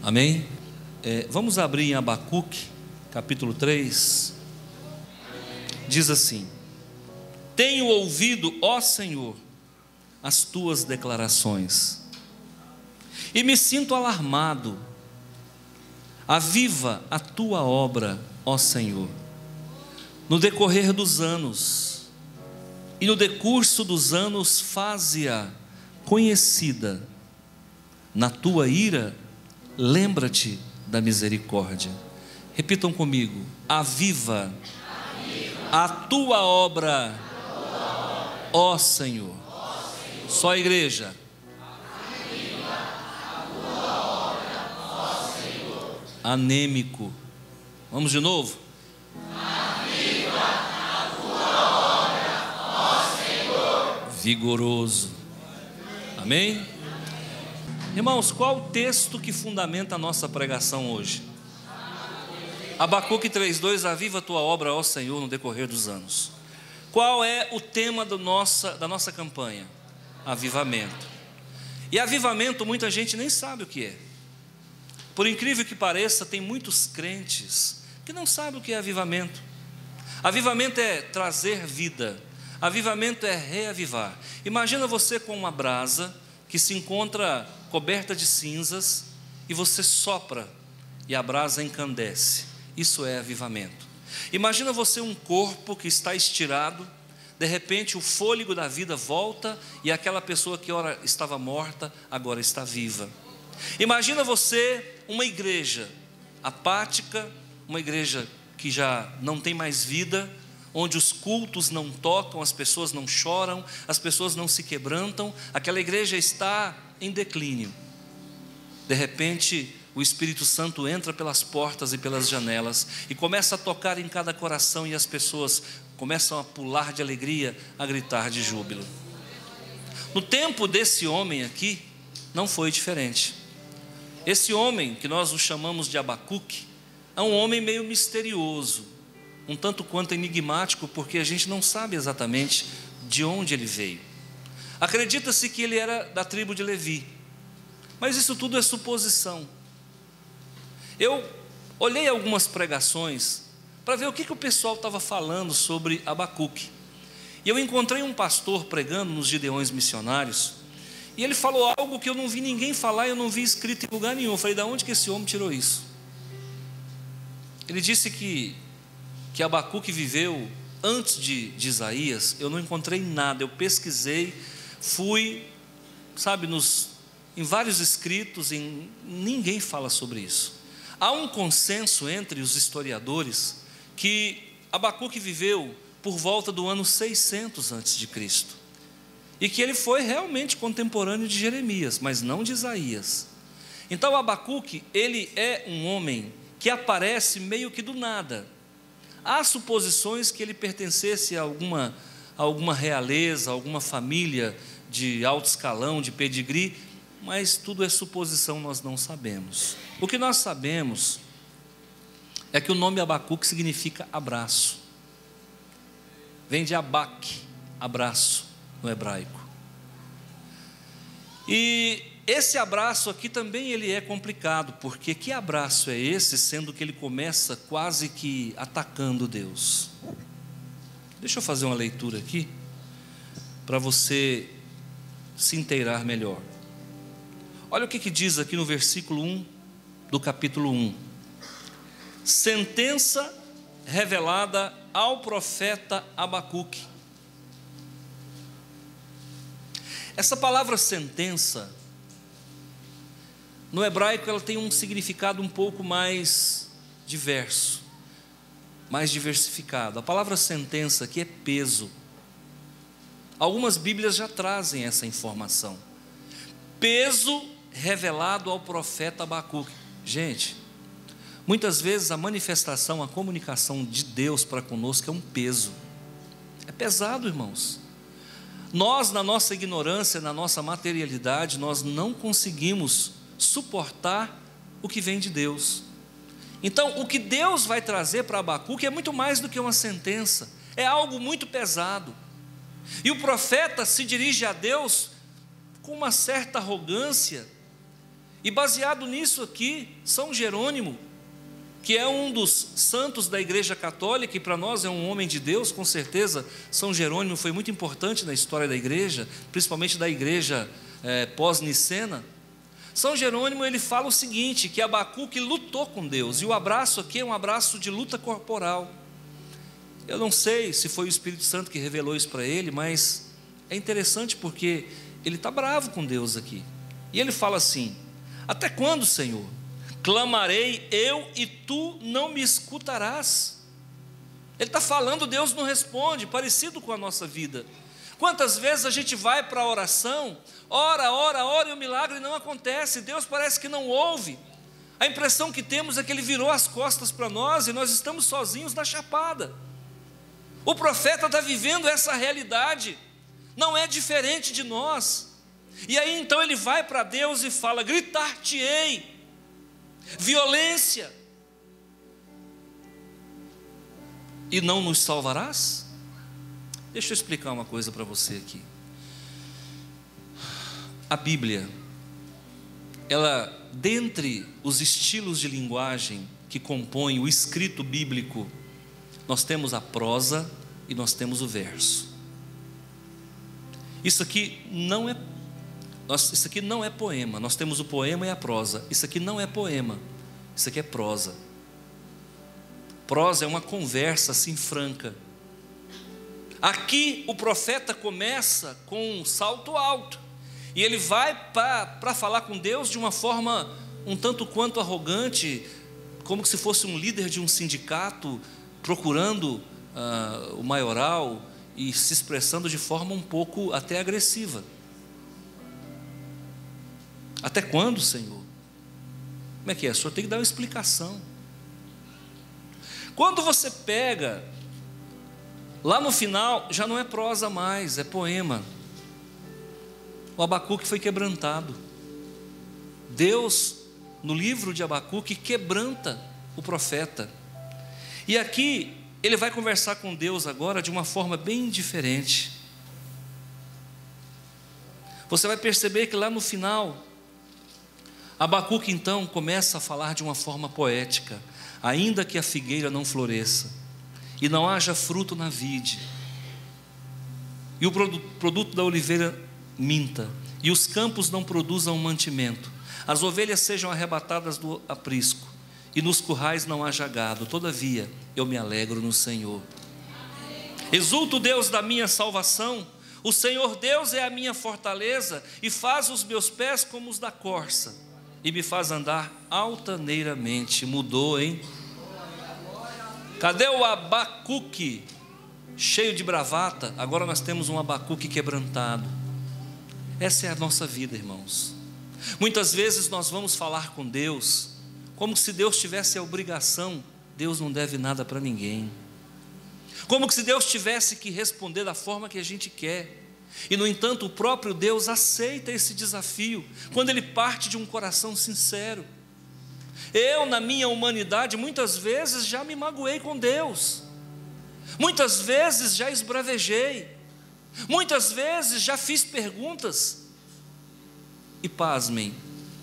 Amém? Vamos abrir em Abacuque, capítulo 3. Diz assim: tenho ouvido, ó Senhor, as tuas declarações, e me sinto alarmado. Aviva a tua obra, ó Senhor, no decorrer dos anos, e no decurso dos anos faze-a conhecida. Na tua ira, lembra-te da misericórdia. Repitam comigo: aviva a tua obra, ó Senhor. Só a igreja. Aviva a tua obra, ó Senhor. Anêmico. Vamos de novo? Aviva a tua obra, ó Senhor. Vigoroso. Amém? Irmãos, qual o texto que fundamenta a nossa pregação hoje? Abacuque 3:2, aviva a tua obra, ó Senhor, no decorrer dos anos. Qual é o tema da nossa campanha? Avivamento. E avivamento muita gente nem sabe o que é. Por incrível que pareça, tem muitos crentes que não sabem o que é avivamento. Avivamento é trazer vida. Avivamento é reavivar. Imagina você com uma brasa que se encontra coberta de cinzas, e você sopra e a brasa encandece. Isso é avivamento. Imagina você um corpo que está estirado, de repente o fôlego da vida volta, e aquela pessoa que ora estava morta, agora está viva. Imagina você uma igreja apática, uma igreja que já não tem mais vida, onde os cultos não tocam, as pessoas não choram, as pessoas não se quebrantam, aquela igreja está em declínio. De repente, o Espírito Santo entra pelas portas e pelas janelas e começa a tocar em cada coração, e as pessoas começam a pular de alegria, a gritar de júbilo. No tempo desse homem aqui, não foi diferente. Esse homem, que nós o chamamos de Abacuque, é um homem meio misterioso, um tanto quanto enigmático, porque a gente não sabe exatamente de onde ele veio. Acredita-se que ele era da tribo de Levi, mas isso tudo é suposição. Eu olhei algumas pregações para ver o que o pessoal estava falando sobre Abacuque, e eu encontrei um pastor pregando nos Gideões Missionários, e ele falou algo que eu não vi ninguém falar, eu não vi escrito em lugar nenhum. Eu falei: da onde que esse homem tirou isso? Ele disse que Abacuque viveu antes de Isaías. Eu não encontrei nada, eu pesquisei, fui, em vários escritos, e ninguém fala sobre isso. Há um consenso entre os historiadores que Abacuque viveu por volta do ano 600 a.C., e que ele foi realmente contemporâneo de Jeremias, mas não de Isaías. Então Abacuque, ele é um homem que aparece meio que do nada. Há suposições que ele pertencesse a alguma realeza, a alguma família de alto escalão, de pedigree, mas tudo é suposição, nós não sabemos. O que nós sabemos é que o nome Abacuque significa abraço. Vem de abaque, abraço, no hebraico. E esse abraço aqui também ele é complicado, porque que abraço é esse, sendo que ele começa quase que atacando Deus? Deixa eu fazer uma leitura aqui, para você se inteirar melhor. Olha o que diz aqui no versículo 1 do capítulo 1. Sentença revelada ao profeta Abacuque. Essa palavra sentença, no hebraico, ela tem um significado um pouco mais diverso, mais diversificado. A palavra sentença aqui é peso. Algumas Bíblias já trazem essa informação. Peso revelado ao profeta Abacuque. Gente, muitas vezes a manifestação, a comunicação de Deus para conosco é um peso. É pesado, irmãos. Nós, na nossa ignorância, na nossa materialidade, nós não conseguimos suportar o que vem de Deus. Então, o que Deus vai trazer para Abacuque é muito mais do que uma sentença, é algo muito pesado. E o profeta se dirige a Deus com uma certa arrogância, e baseado nisso aqui, São Jerônimo, que é um dos santos da Igreja Católica, e para nós é um homem de Deus, com certeza. São Jerônimo foi muito importante na história da igreja, principalmente da igreja pós-nicena. São Jerônimo, ele fala o seguinte, que Abacuque lutou com Deus, e o abraço aqui é um abraço de luta corporal. Eu não sei se foi o Espírito Santo que revelou isso para ele, mas é interessante porque ele está bravo com Deus aqui, e ele fala assim: até quando, Senhor, clamarei eu e tu não me escutarás? Ele está falando, Deus não responde, parecido com a nossa vida. Quantas vezes a gente vai para a oração, ora e o milagre não acontece, Deus parece que não ouve. A impressão que temos é que Ele virou as costas para nós e nós estamos sozinhos na chapada. O profeta está vivendo essa realidade, não é diferente de nós. E aí então ele vai para Deus e fala: gritar-te-ei, violência, e não nos salvarás? Deixa eu explicar uma coisa para você aqui. A Bíblia, ela, dentre os estilos de linguagem que compõem o escrito bíblico, nós temos a prosa e nós temos o verso. Isso aqui não é poema. Nós temos o poema e a prosa. Isso aqui não é poema, isso aqui é prosa. Prosa é uma conversa assim franca. Aqui o profeta começa com um salto alto, e ele vai para falar com Deus de uma forma um tanto quanto arrogante, como se fosse um líder de um sindicato, procurando o maioral e se expressando de forma um pouco até agressiva. Até quando, Senhor? Como é que é? O Senhor tem que dar uma explicação. Quando você pega, lá no final, já não é prosa mais, é poema. O Abacuque foi quebrantado. Deus, no livro de Abacuque, quebranta o profeta. E aqui, ele vai conversar com Deus agora de uma forma bem diferente. Você vai perceber que lá no final, Abacuque então começa a falar de uma forma poética: ainda que a figueira não floresça, e não haja fruto na vide, e o produto da oliveira minta, e os campos não produzam mantimento, as ovelhas sejam arrebatadas do aprisco, e nos currais não haja gado, todavia eu me alegro no Senhor. Exulto, Deus da minha salvação, o Senhor Deus é a minha fortaleza, e faz os meus pés como os da corça, e me faz andar altaneiramente. Mudou, hein? Cadê o Abacuque cheio de bravata? Agora nós temos um Abacuque quebrantado. Essa é a nossa vida, irmãos. Muitas vezes nós vamos falar com Deus como se Deus tivesse a obrigação. Deus não deve nada para ninguém. Como se Deus tivesse que responder da forma que a gente quer. E no entanto o próprio Deus aceita esse desafio quando ele parte de um coração sincero. Eu, na minha humanidade, muitas vezes já me magoei com Deus, muitas vezes já esbravejei, muitas vezes já fiz perguntas, e pasmem,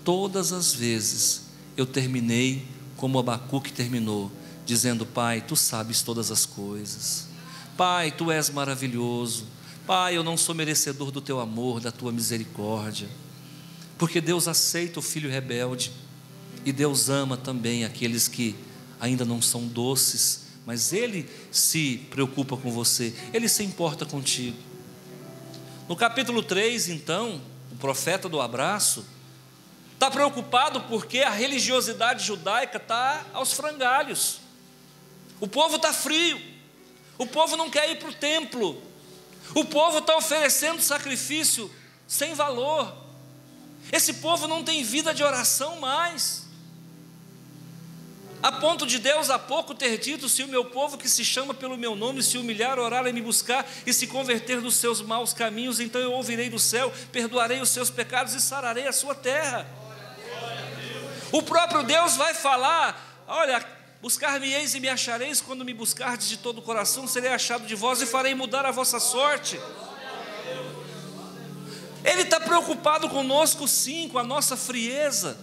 todas as vezes eu terminei como Abacuque terminou, dizendo: Pai, Tu sabes todas as coisas, Pai, Tu és maravilhoso, Pai, eu não sou merecedor do Teu amor, da Tua misericórdia. Porque Deus aceita o filho rebelde, e Deus ama também aqueles que ainda não são doces, mas Ele se preocupa com você, Ele se importa contigo. No capítulo 3, então, o profeta do abraço está preocupado porque a religiosidade judaica está aos frangalhos. O povo está frio, o povo não quer ir para o templo, o povo está oferecendo sacrifício sem valor. Esse povo não tem vida de oração mais, a ponto de Deus há pouco ter dito: se o meu povo que se chama pelo meu nome se humilhar, orar e me buscar e se converter dos seus maus caminhos, então eu ouvirei do céu, perdoarei os seus pecados e sararei a sua terra. O próprio Deus vai falar olha, buscar-me-eis e me achareis, quando me buscardes de todo o coração, serei achado de vós e farei mudar a vossa sorte. Ele está preocupado conosco sim, com a nossa frieza.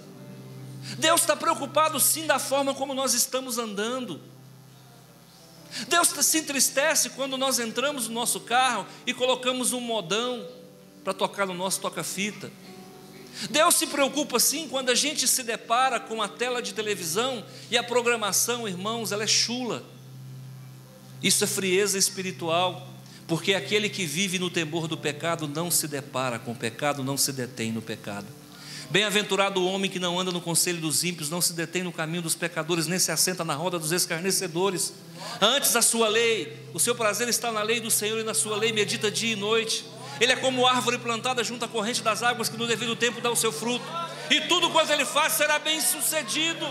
Deus está preocupado sim da forma como nós estamos andando. Deus se entristece quando nós entramos no nosso carro e colocamos um modão para tocar no nosso toca-fita. Deus se preocupa sim quando a gente se depara com a tela de televisão e a programação, irmãos, ela é chula. Isso é frieza espiritual, porque aquele que vive no temor do pecado não se depara com o pecado, não se detém no pecado. Bem-aventurado o homem que não anda no conselho dos ímpios, não se detém no caminho dos pecadores, nem se assenta na roda dos escarnecedores. Antes a sua lei, o seu prazer está na lei do Senhor, e na sua lei medita dia e noite. Ele é como árvore plantada junto à corrente das águas, que no devido tempo dá o seu fruto, e tudo quanto ele faz será bem sucedido.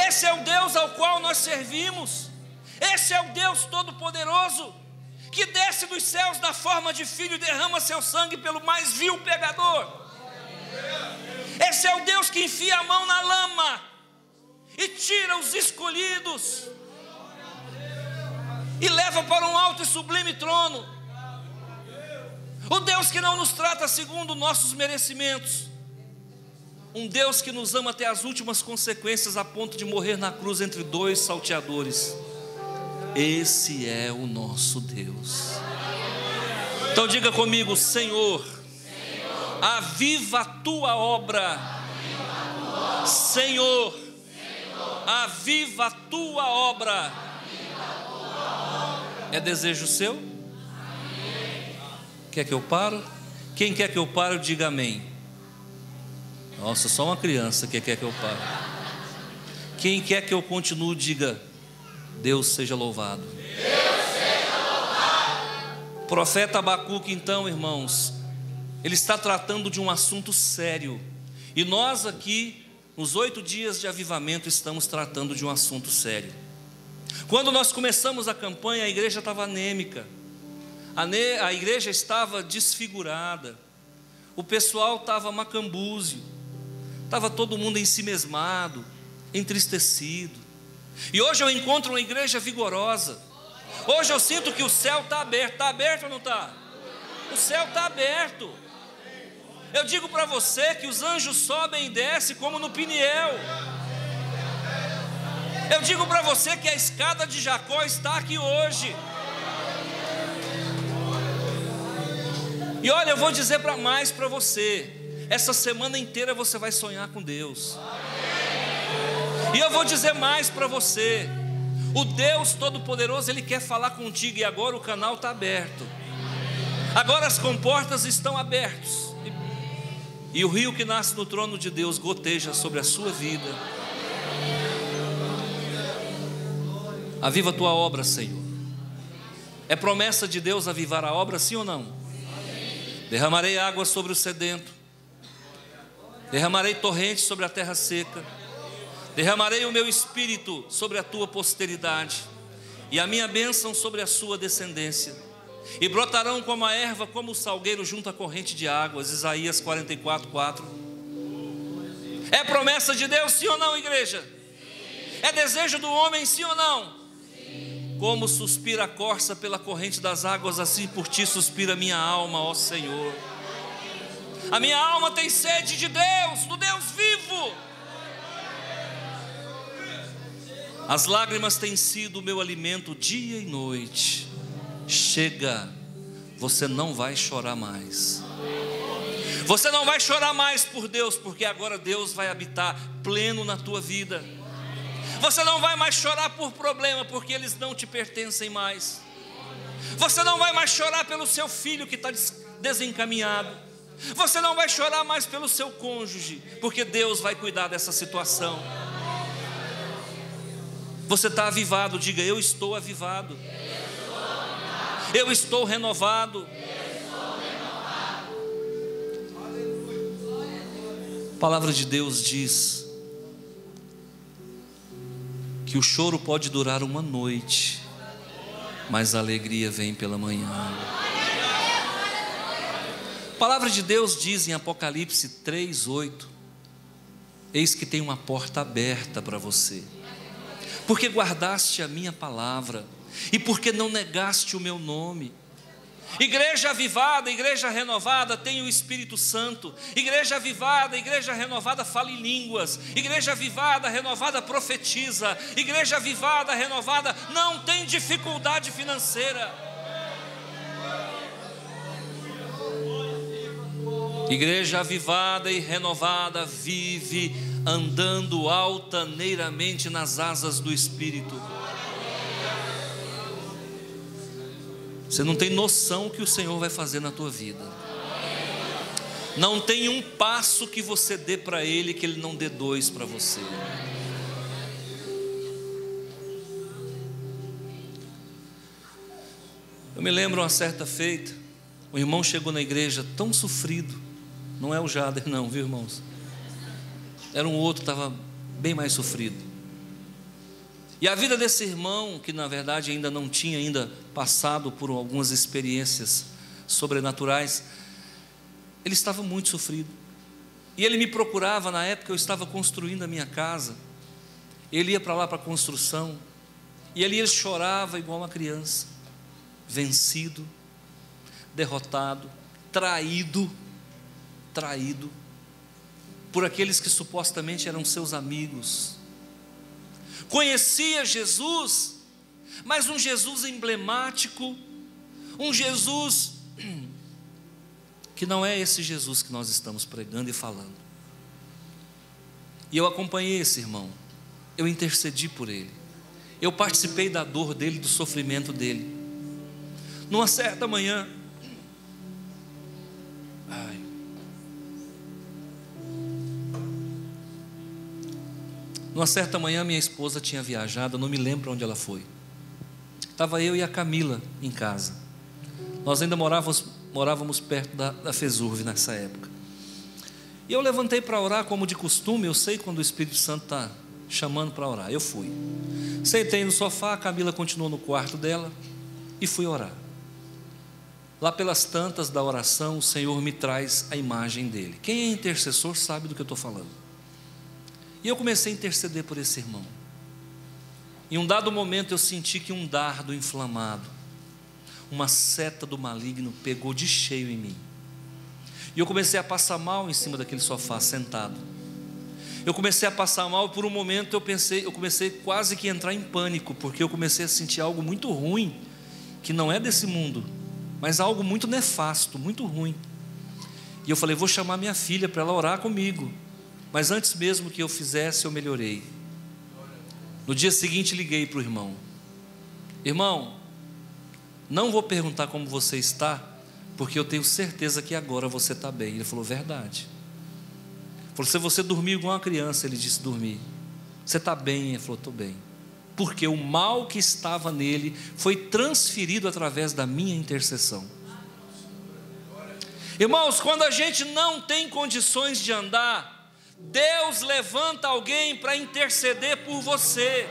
Esse é o Deus ao qual nós servimos. Esse é o Deus Todo-Poderoso, que desce dos céus na forma de filho e derrama seu sangue pelo mais vil pecador. Esse é o Deus que enfia a mão na lama e tira os escolhidos e leva para um alto e sublime trono. O Deus que não nos trata segundo nossos merecimentos. Um Deus que nos ama até as últimas consequências, a ponto de morrer na cruz entre dois salteadores. Esse é o nosso Deus. Então diga comigo: Senhor, aviva a tua obra. Senhor, aviva a tua obra. É desejo seu? Quer que eu pare? Quem quer que eu pare, diga amém. Nossa, só uma criança que quer que eu pare. Quem quer que eu continue, diga: Deus seja louvado. Deus seja louvado. O profeta Abacuque, então, irmãos, ele está tratando de um assunto sério. E nós aqui, nos 8 dias de avivamento, estamos tratando de um assunto sério. Quando nós começamos a campanha, a igreja estava anêmica. A igreja estava desfigurada. O pessoal estava macambúzio. Estava todo mundo ensimesmado, entristecido. E hoje eu encontro uma igreja vigorosa. Hoje eu sinto que o céu está aberto. Está aberto ou não está? O céu está aberto. Eu digo para você que os anjos sobem e descem como no Peniel. Eu digo para você que a escada de Jacó está aqui hoje. E olha, eu vou dizer mais para você. Essa semana inteira você vai sonhar com Deus. E eu vou dizer mais para você. O Deus Todo-Poderoso, Ele quer falar contigo. E agora o canal está aberto. Agora as comportas estão abertas. E o rio que nasce no trono de Deus goteja sobre a sua vida. Aviva a tua obra, Senhor. É promessa de Deus avivar a obra, sim ou não? Derramarei água sobre o sedento. Derramarei torrentes sobre a terra seca. Derramarei o meu espírito sobre a tua posteridade, e a minha bênção sobre a sua descendência. E brotarão como a erva, como o salgueiro junto à corrente de águas. Isaías 44:4. É promessa de Deus, sim ou não, igreja? É desejo do homem, sim ou não? Como suspira a corça pela corrente das águas, assim por ti suspira minha alma, ó Senhor. A minha alma tem sede de Deus, do Deus vivo. As lágrimas têm sido o meu alimento dia e noite. Chega, você não vai chorar mais. Você não vai chorar mais por Deus, porque agora Deus vai habitar pleno na tua vida. Você não vai mais chorar por problema, porque eles não te pertencem mais. Você não vai mais chorar pelo seu filho que está desencaminhado. Você não vai chorar mais pelo seu cônjuge, porque Deus vai cuidar dessa situação. Você está avivado, diga: eu estou avivado. Eu estou renovado. A palavra de Deus diz que o choro pode durar uma noite, mas a alegria vem pela manhã. A palavra de Deus diz em Apocalipse 3:8 eis que tem uma porta aberta para você, porque guardaste a minha palavra e porque não negaste o meu nome. Igreja avivada, igreja renovada tem o Espírito Santo. Igreja avivada, igreja renovada fala em línguas. Igreja avivada, renovada profetiza. Igreja avivada, renovada não tem dificuldade financeira. Igreja avivada e renovada vive andando altaneiramente nas asas do Espírito. Você não tem noção o que o Senhor vai fazer na tua vida. Não tem um passo que você dê para Ele que Ele não dê dois para você. Eu me lembro uma certa feita, o irmão chegou na igreja tão sofrido. Não é o Jader não, viu, irmãos? Era um outro, estava bem mais sofrido. E a vida desse irmão, que na verdade ainda não tinha passado por algumas experiências sobrenaturais, ele estava muito sofrido. E ele me procurava, na época eu estava construindo a minha casa. Ele ia para lá para a construção, e ali ele chorava igual uma criança, vencido, derrotado, traído por aqueles que supostamente eram seus amigos. Conhecia Jesus, mas um Jesus emblemático, um Jesus que não é esse Jesus que nós estamos pregando e falando. E eu acompanhei esse irmão, eu intercedi por ele, eu participei da dor dele, do sofrimento dele. Numa certa manhã, minha esposa tinha viajado, eu não me lembro onde ela foi. Estava eu e a Camila em casa. Nós ainda morávamos perto da FESURV nessa época. E eu levantei para orar, como de costume. Eu sei quando o Espírito Santo está chamando para orar. Eu fui. Sentei no sofá, a Camila continuou no quarto dela e fui orar. Lá pelas tantas da oração, o Senhor me traz a imagem dele. Quem é intercessor sabe do que eu estou falando. E eu comecei a interceder por esse irmão. Em um dado momento eu senti que um dardo inflamado, uma seta do maligno pegou de cheio em mim. E eu comecei a passar mal em cima daquele sofá, sentado. Eu comecei a passar mal e por um momento eu comecei quase que a entrar em pânico, porque eu comecei a sentir algo muito ruim, que não é desse mundo, mas algo muito nefasto, muito ruim. E eu falei, vou chamar minha filha para ela orar comigo. Mas antes mesmo que eu fizesse, eu melhorei. No dia seguinte liguei para o irmão. Irmão, não vou perguntar como você está, porque eu tenho certeza que agora você está bem. Ele falou, verdade. Ele falou, se você dormiu igual uma criança, ele disse, dormi. Você está bem? Ele falou, estou bem. Porque o mal que estava nele foi transferido através da minha intercessão. Irmãos, quando a gente não tem condições de andar, Deus levanta alguém para interceder por você.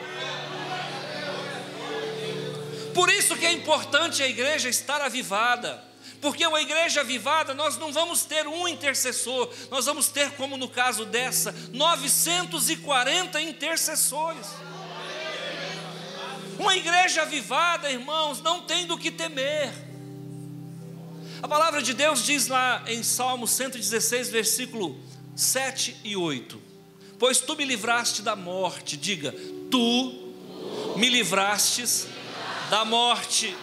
Por isso que é importante a igreja estar avivada, porque uma igreja avivada, nós não vamos ter um intercessor, nós vamos ter, como no caso dessa, 940 intercessores. Uma igreja avivada, irmãos, não tem do que temer. A palavra de Deus diz lá em Salmo 116, versículo 7 e 8: pois tu me livraste da morte. Diga, tu me livrastes da morte.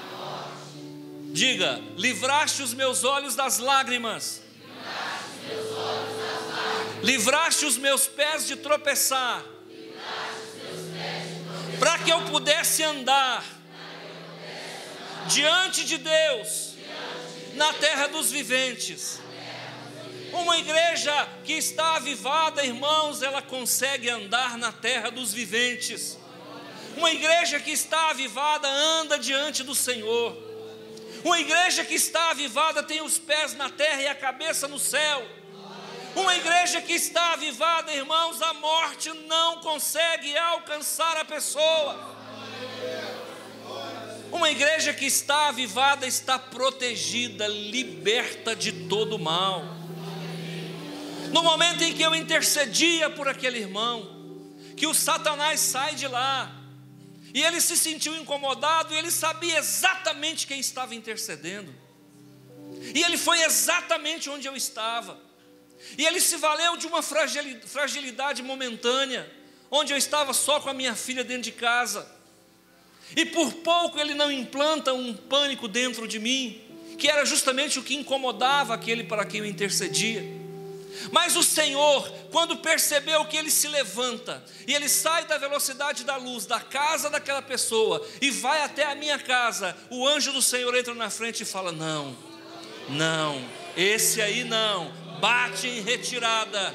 Diga, livraste os meus olhos das lágrimas, livraste os meus pés de tropeçar, para que eu pudesse andar diante de Deus na terra dos viventes. Uma igreja que está avivada, irmãos, ela consegue andar na terra dos viventes. Uma igreja que está avivada anda diante do Senhor. Uma igreja que está avivada tem os pés na terra e a cabeça no céu. Uma igreja que está avivada, irmãos, a morte não consegue alcançar a pessoa. Uma igreja que está avivada está protegida, liberta de todo mal. No momento em que eu intercedia por aquele irmão, que o Satanás sai de lá, e ele se sentiu incomodado, e ele sabia exatamente quem estava intercedendo, e ele foi exatamente onde eu estava, e ele se valeu de uma fragilidade momentânea, onde eu estava só com a minha filha dentro de casa, e por pouco ele não implanta um pânico dentro de mim, que era justamente o que incomodava aquele para quem eu intercedia. Mas o Senhor, quando percebeu que ele se levanta, e ele sai da velocidade da luz, da casa daquela pessoa, e vai até a minha casa, o anjo do Senhor entra na frente e fala: não, esse aí não, bate em retirada.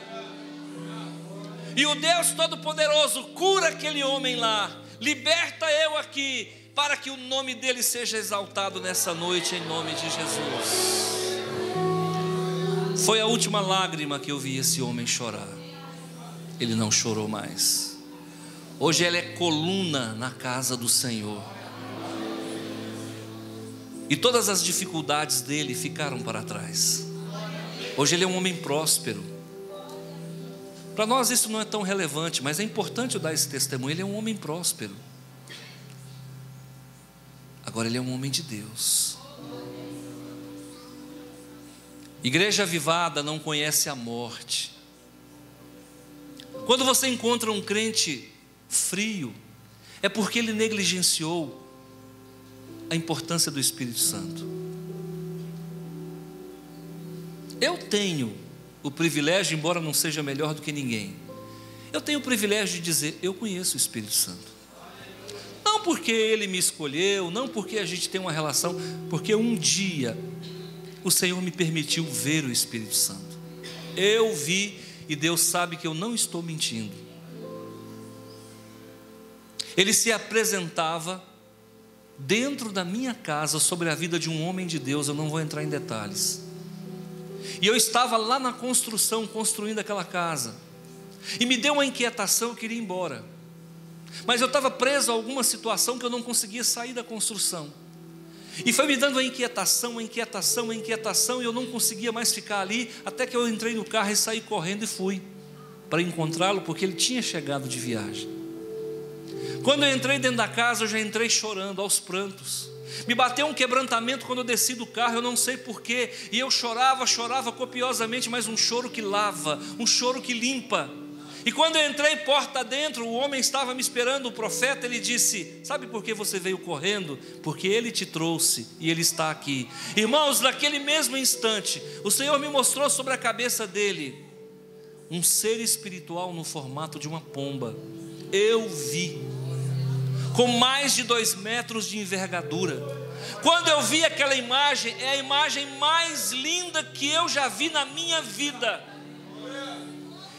E o Deus Todo-Poderoso cura aquele homem lá, liberta eu aqui, para que o nome dele seja exaltado nessa noite, em nome de Jesus. Foi a última lágrima que eu vi esse homem chorar. Ele não chorou mais. Hoje ele é coluna na casa do Senhor. E todas as dificuldades dele ficaram para trás. Hoje ele é um homem próspero. Para nós isso não é tão relevante, mas é importante eu dar esse testemunho. Ele é um homem próspero. Agora ele é um homem de Deus. Igreja avivada não conhece a morte. Quando você encontra um crente frio, é porque ele negligenciou a importância do Espírito Santo. Eu tenho o privilégio, embora não seja melhor do que ninguém, eu tenho o privilégio de dizer: eu conheço o Espírito Santo. Não porque ele me escolheu, não porque a gente tem uma relação, porque um dia o Senhor me permitiu ver o Espírito Santo. Eu vi, e Deus sabe que eu não estou mentindo. Ele se apresentava dentro da minha casa sobre a vida de um homem de Deus. Eu não vou entrar em detalhes. E eu estava lá na construção, construindo aquela casa, e me deu uma inquietação, eu queria ir embora, mas eu estava preso a alguma situação que eu não conseguia sair da construção. E foi me dando uma inquietação, e eu não conseguia mais ficar ali, até que eu entrei no carro e saí correndo e fui para encontrá-lo, porque ele tinha chegado de viagem. Quando eu entrei dentro da casa, eu já entrei chorando, aos prantos. Me bateu um quebrantamento quando eu desci do carro, eu não sei porquê, e eu chorava copiosamente, mas um choro que lava, um choro que limpa. E quando eu entrei porta dentro, o homem estava me esperando, o profeta. Ele disse: sabe por que você veio correndo? Porque ele te trouxe e ele está aqui. Irmãos, naquele mesmo instante, o Senhor me mostrou sobre a cabeça dele um ser espiritual no formato de uma pomba. Eu vi, com mais de 2 metros de envergadura. Quando eu vi aquela imagem, é a imagem mais linda que eu já vi na minha vida.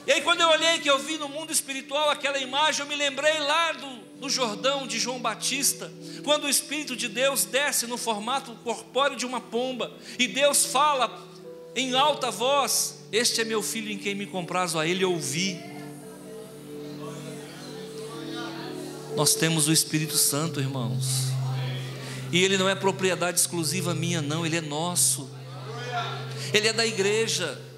E aí quando eu olhei, que eu vi no mundo espiritual aquela imagem, eu me lembrei lá do Jordão, de João Batista, quando o Espírito de Deus desce no formato corpóreo de uma pomba, e Deus fala em alta voz: este é meu filho em quem me comprazo, a ele ouvi. Nós temos o Espírito Santo, irmãos, e ele não é propriedade exclusiva minha não, ele é nosso, ele é da igreja.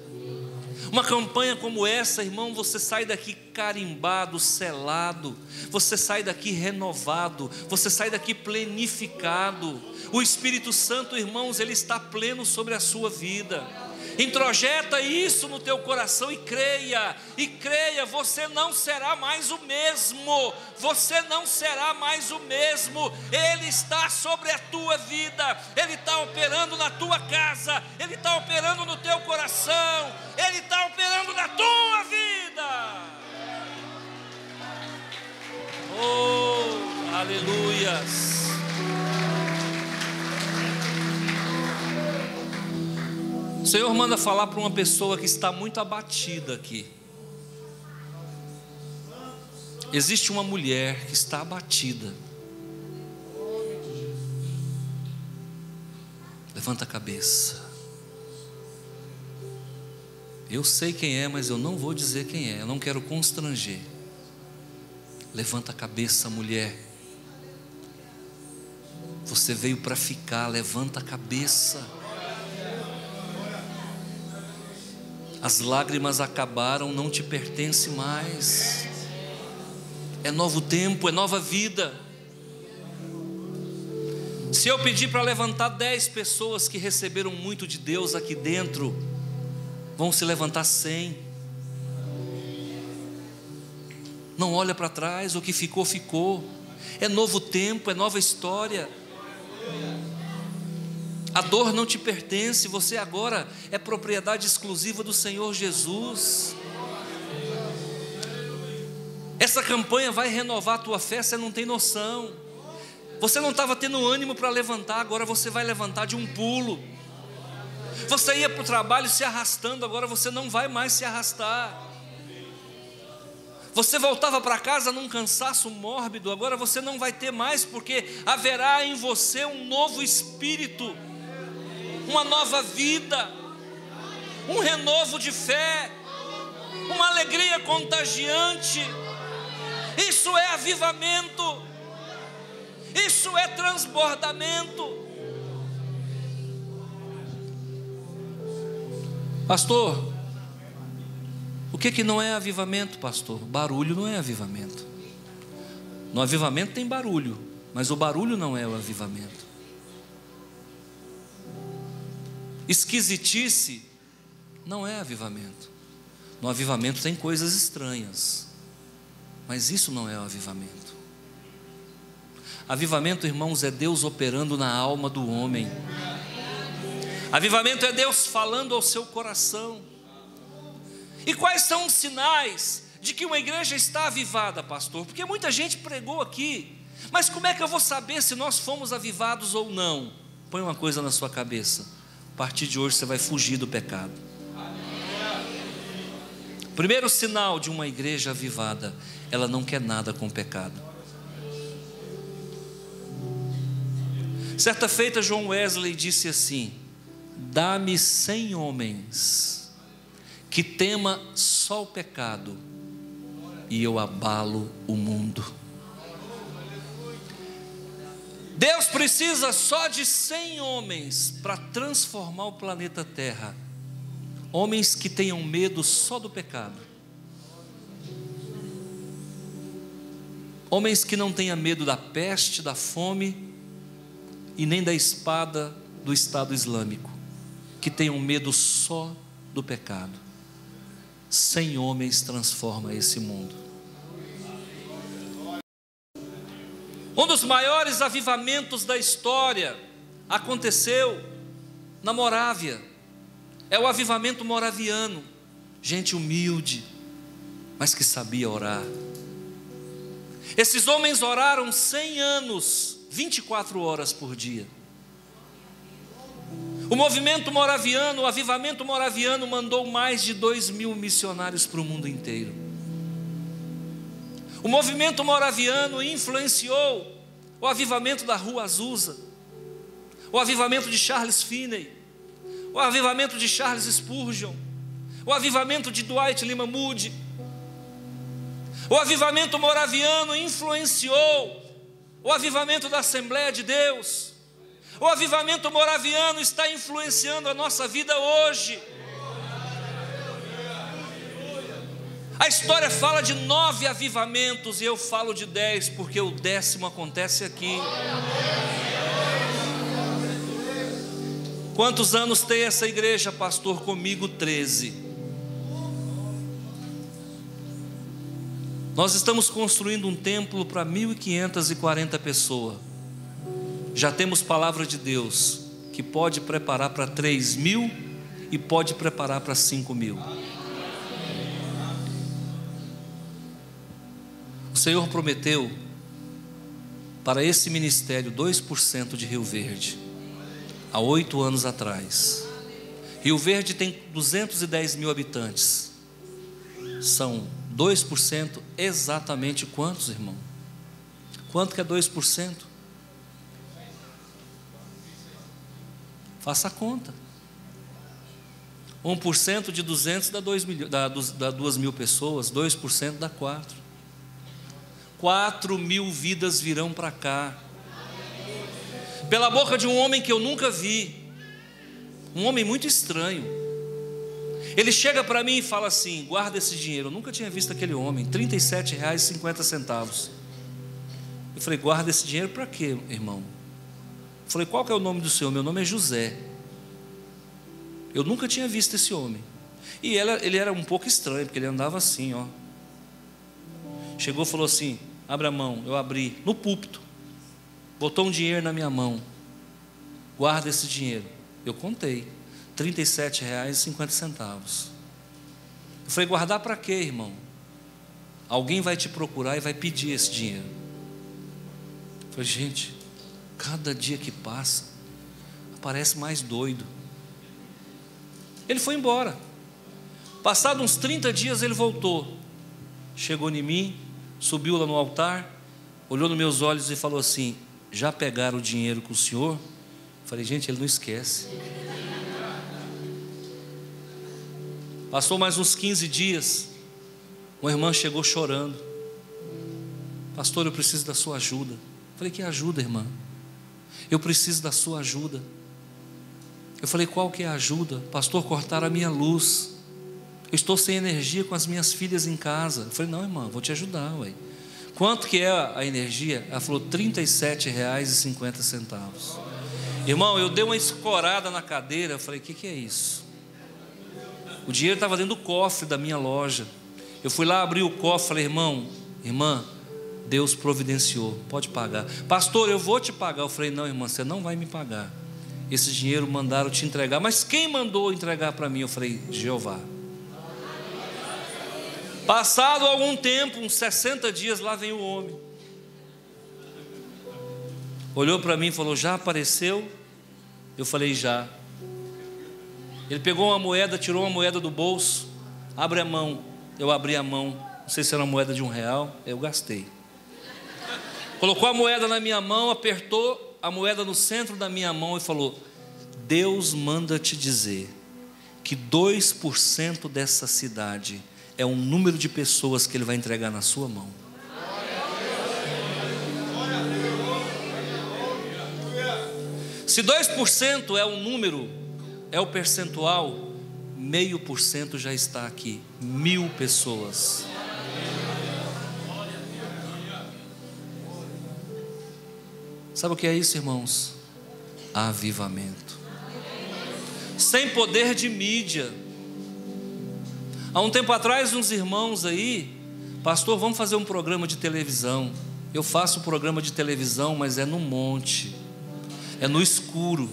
Uma campanha como essa, irmão, você sai daqui carimbado, selado, você sai daqui renovado, você sai daqui plenificado. O Espírito Santo, irmãos, ele está pleno sobre a sua vida. Introjeta isso no teu coração e creia, você não será mais o mesmo, você não será mais o mesmo. Ele está sobre a tua vida, Ele está operando na tua casa, Ele está operando no teu coração, Ele está operando na tua vida. Oh, aleluias. O Senhor manda falar para uma pessoa que está muito abatida aqui. Existe uma mulher que está abatida. Levanta a cabeça. Eu sei quem é, mas eu não vou dizer quem é. Eu não quero constranger. Levanta a cabeça, mulher. Você veio para ficar. Levanta a cabeça. As lágrimas acabaram, não te pertence mais. É novo tempo, é nova vida. Se eu pedir para levantar 10 pessoas que receberam muito de Deus aqui dentro, vão se levantar 100. Não olha para trás, o que ficou, ficou. É novo tempo, é nova história. A dor não te pertence, você agora é propriedade exclusiva do Senhor Jesus. Essa campanha vai renovar a tua fé, você não tem noção. Você não estava tendo ânimo para levantar, agora você vai levantar de um pulo. Você ia para o trabalho se arrastando, agora você não vai mais se arrastar. Você voltava para casa num cansaço mórbido, agora você não vai ter mais, porque haverá em você um novo espírito, uma nova vida, um renovo de fé, uma alegria contagiante. Isso é avivamento, isso é transbordamento. Pastor, o que não é avivamento, pastor? Barulho não é avivamento. No avivamento tem barulho, mas o barulho não é o avivamento. Esquisitice não é avivamento. No avivamento tem coisas estranhas, mas isso não é o avivamento. Avivamento, irmãos, é Deus operando na alma do homem. Avivamento é Deus falando ao seu coração. E quais são os sinais de que uma igreja está avivada, pastor? Porque muita gente pregou aqui, mas como é que eu vou saber se nós fomos avivados ou não? Põe uma coisa na sua cabeça: a partir de hoje você vai fugir do pecado. Primeiro sinal de uma igreja avivada: ela não quer nada com o pecado. Certa feita John Wesley disse assim: dá-me 100 homens que tema só o pecado, e eu abalo o mundo. Deus precisa só de 100 homens para transformar o planeta Terra. Homens que tenham medo só do pecado. Homens que não tenham medo da peste, da fome e nem da espada do Estado Islâmico. Que tenham medo só do pecado. 100 homens transforma esse mundo. Um dos maiores avivamentos da história aconteceu na Morávia. É o avivamento moraviano. Gente humilde, mas que sabia orar. Esses homens oraram 100 anos, 24 horas por dia. O movimento moraviano, o avivamento moraviano mandou mais de 2.000 missionários para o mundo inteiro. O movimento moraviano influenciou o avivamento da Rua Azusa, o avivamento de Charles Finney, o avivamento de Charles Spurgeon, o avivamento de Dwight Lyman Moody. O avivamento moraviano influenciou o avivamento da Assembleia de Deus. O avivamento moraviano está influenciando a nossa vida hoje. A história fala de 9 avivamentos e eu falo de 10, porque o 10º acontece aqui. Quantos anos tem essa igreja, pastor? Comigo 13. Nós estamos construindo um templo para 1.540 pessoas. Já temos palavra de Deus que pode preparar para 3.000 e pode preparar para 5.000. O Senhor prometeu para esse ministério 2% de Rio Verde, há 8 anos atrás. Rio Verde tem 210 mil habitantes. São 2% exatamente quantos, irmão? Quanto que é 2%? Faça a conta. 1% de 200 dá 2.000 pessoas, 2% dá 4. 4.000 vidas virão para cá. Pela boca de um homem que eu nunca vi. Um homem muito estranho. Ele chega para mim e fala assim: guarda esse dinheiro. Eu nunca tinha visto aquele homem, R$37,50. Eu falei: guarda esse dinheiro para quê, irmão? Eu falei: qual que é o nome do senhor? Meu nome é José. Eu nunca tinha visto esse homem. E ele era um pouco estranho, porque ele andava assim, ó. Chegou e falou assim: abre a mão. Eu abri, no púlpito. Botou um dinheiro na minha mão. Guarda esse dinheiro. Eu contei, R$37,50. Eu falei: guardar para quê, irmão? Alguém vai te procurar e vai pedir esse dinheiro. Eu falei: gente, cada dia que passa parece mais doido. Ele foi embora. Passado uns 30 dias ele voltou. Chegou em mim, subiu lá no altar, olhou nos meus olhos e falou assim: já pegaram o dinheiro com o senhor? Eu falei: gente, ele não esquece. Passou mais uns 15 dias, uma irmã chegou chorando: pastor, eu preciso da sua ajuda. Eu falei: que ajuda, irmã? Eu preciso da sua ajuda. Eu falei: qual que é a ajuda? Pastor, cortaram a minha luz. Eu estou sem energia com as minhas filhas em casa. Eu falei: não, irmã, vou te ajudar, ué. Quanto que é a energia? Ela falou: R$37,50. Irmão, eu dei uma escorada na cadeira. Eu falei: o que é isso? O dinheiro estava dentro do cofre da minha loja. Eu fui lá, abri o cofre, falei: irmã, Deus providenciou, pode pagar. Pastor, eu vou te pagar. Eu falei: não, irmã, você não vai me pagar. Esse dinheiro mandaram te entregar. Mas quem mandou entregar para mim? Eu falei: Jeová. Passado algum tempo, uns 60 dias, lá vem o homem. Olhou para mim e falou: já apareceu? Eu falei: já. Ele pegou uma moeda, tirou uma moeda do bolso. Abre a mão. Eu abri a mão. Não sei se era uma moeda de R$1. Eu gastei. Colocou a moeda na minha mão, apertou a moeda no centro da minha mão e falou: Deus manda te dizer que 2% dessa cidade é um número de pessoas que Ele vai entregar na sua mão. Se 2% é um número, é o percentual, 0,5% já está aqui. 1.000 pessoas. Sabe o que é isso, irmãos? Avivamento. Sem poder de mídia. Há um tempo atrás, uns irmãos aí: pastor, vamos fazer um programa de televisão. Eu faço um programa de televisão, mas é no monte, é no escuro,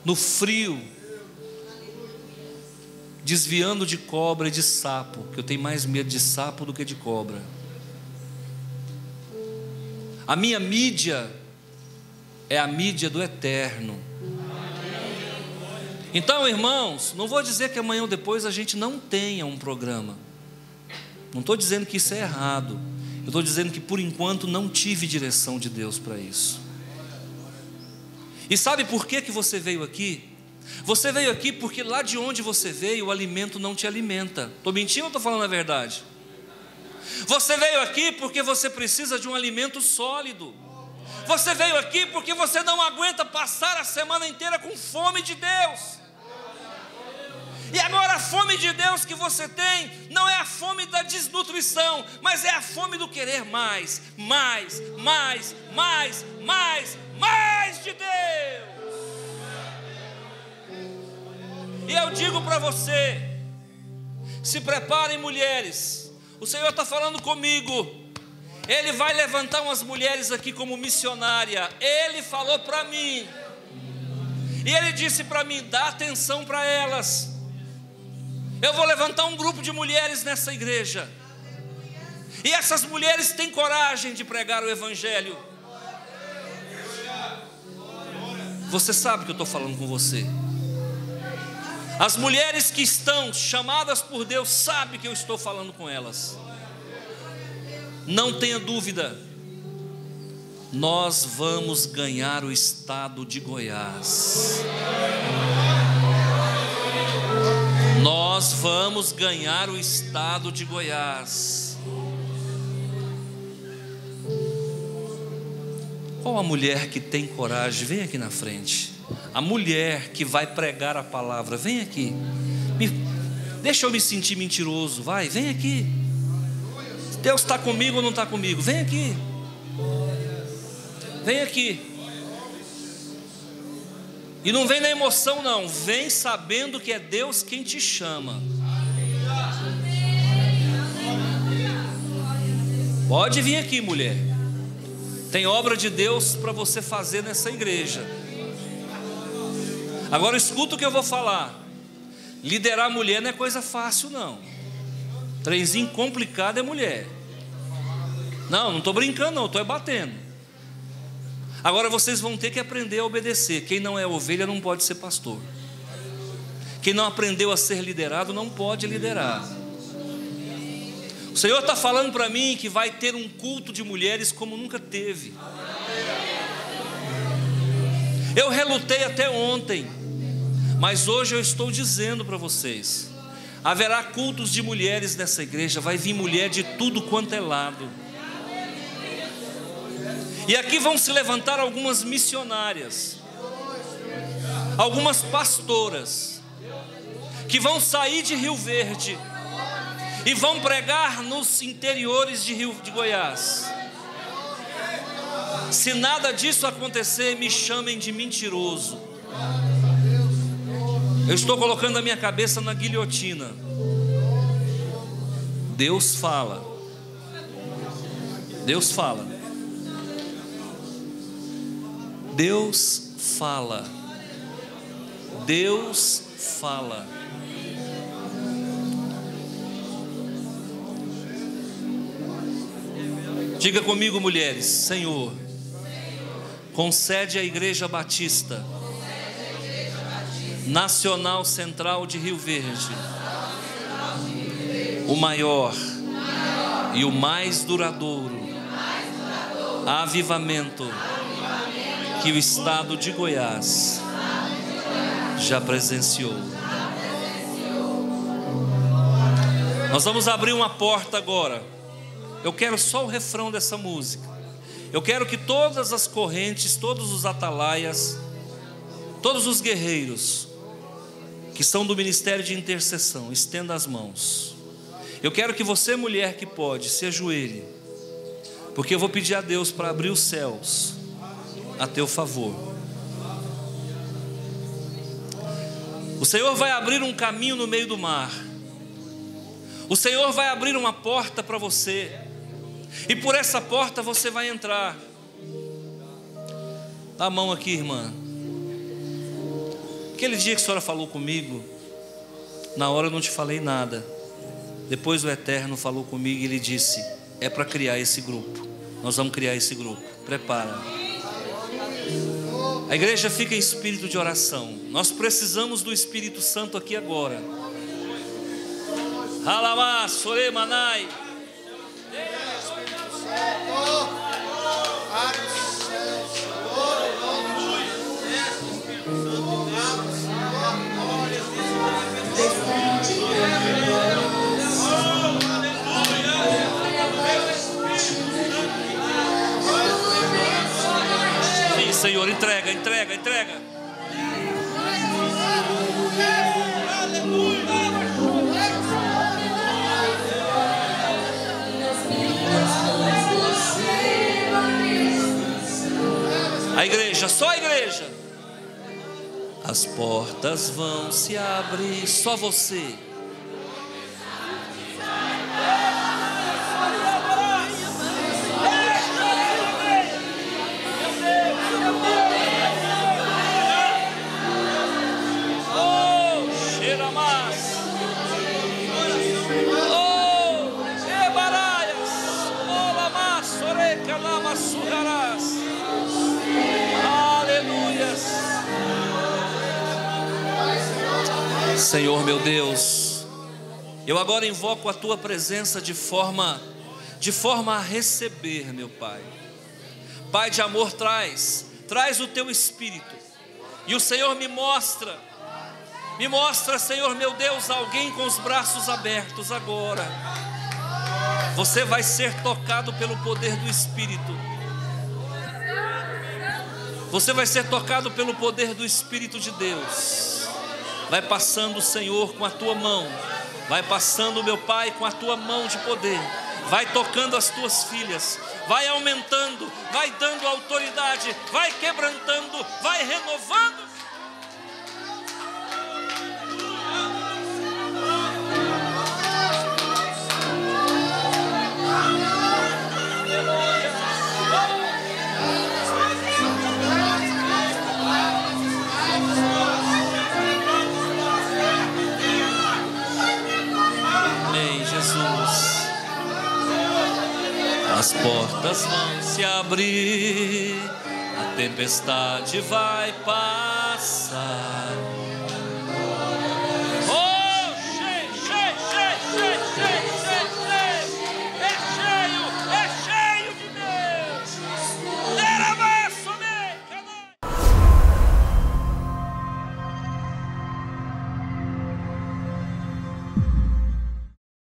no frio, desviando de cobra e de sapo, que eu tenho mais medo de sapo do que de cobra. A minha mídia é a mídia do eterno. Então, irmãos, não vou dizer que amanhã ou depois a gente não tenha um programa. Não estou dizendo que isso é errado. Eu estou dizendo que por enquanto não tive direção de Deus para isso. E sabe por que você veio aqui? Você veio aqui porque lá de onde você veio o alimento não te alimenta. Estou mentindo ou estou falando a verdade? Você veio aqui porque você precisa de um alimento sólido. Você veio aqui porque você não aguenta passar a semana inteira com fome de Deus. E agora a fome de Deus que você tem não é a fome da desnutrição, mas é a fome do querer mais, mais, mais, mais, mais, mais de Deus. E eu digo para você: se preparem, mulheres. O Senhor está falando comigo. Ele vai levantar umas mulheres aqui como missionária. Ele falou para mim. E Ele disse para mim: dá atenção para elas. Eu vou levantar um grupo de mulheres nessa igreja. E essas mulheres têm coragem de pregar o Evangelho. Você sabe que eu estou falando com você. As mulheres que estão chamadas por Deus sabem que eu estou falando com elas. Não tenha dúvida. Nós vamos ganhar o estado de Goiás. Nós vamos ganhar o estado de Goiás. Qual a mulher que tem coragem? Vem aqui na frente. A mulher que vai pregar a palavra, vem aqui. Deixa eu me sentir mentiroso. Vai, vem aqui. Deus está comigo ou não está comigo? Vem aqui. Vem aqui. E não vem na emoção não, vem sabendo que é Deus quem te chama. Pode vir aqui, mulher. Tem obra de Deus para você fazer nessa igreja. Agora escuta o que eu vou falar. Liderar mulher não é coisa fácil não. Trenzinho complicado é mulher. Não estou brincando não, estou batendo. Agora vocês vão ter que aprender a obedecer. Quem não é ovelha não pode ser pastor. Quem não aprendeu a ser liderado não pode liderar. O Senhor está falando para mim que vai ter um culto de mulheres como nunca teve. Eu relutei até ontem, mas hoje eu estou dizendo para vocês: haverá cultos de mulheres nessa igreja. Vai vir mulher de tudo quanto é lado. E aqui vão se levantar algumas missionárias, algumas pastoras, que vão sair de Rio Verde e vão pregar nos interiores de Goiás. Se nada disso acontecer, me chamem de mentiroso. Eu estou colocando a minha cabeça na guilhotina. Deus fala. Deus fala. Deus fala. Deus fala. Diga comigo, mulheres: Senhor, concede à Igreja Batista Nacional Central de Rio Verde o maior e o mais duradouro avivamento que o estado de Goiás já presenciou. Nós vamos abrir uma porta agora. Eu quero só o refrão dessa música. Eu quero que todas as correntes, todos os atalaias, todos os guerreiros que são do ministério de intercessão, estenda as mãos. Eu quero que você, mulher que pode, se ajoelhe, porque eu vou pedir a Deus para abrir os céus a teu favor. O Senhor vai abrir um caminho no meio do mar. O Senhor vai abrir uma porta para você, e por essa porta você vai entrar. Dá a mão aqui, irmã. Aquele dia que a senhora falou comigo, na hora eu não te falei nada. Depois o Eterno falou comigo e Ele disse: é para criar esse grupo. Nós vamos criar esse grupo. Prepara. A igreja fica em espírito de oração. Nós precisamos do Espírito Santo aqui agora. Halamá, Soremanai. Sim, Senhor, entrega, entrega, entrega. A igreja, só a igreja. As portas vão se abrir, só você. Senhor meu Deus, eu agora invoco a Tua presença de forma a receber, meu Pai. Pai de amor, traz o Teu Espírito. E o Senhor me mostra, Senhor meu Deus, alguém com os braços abertos agora. Você vai ser tocado pelo poder do Espírito. Você vai ser tocado pelo poder do Espírito de Deus. Vai passando, Senhor, com a Tua mão Vai passando, meu Pai, com a tua mão de poder. Vai tocando as tuas filhas. Vai aumentando, vai dando autoridade, vai quebrantando, vai renovando. As portas vão se abrir, a tempestade vai passar.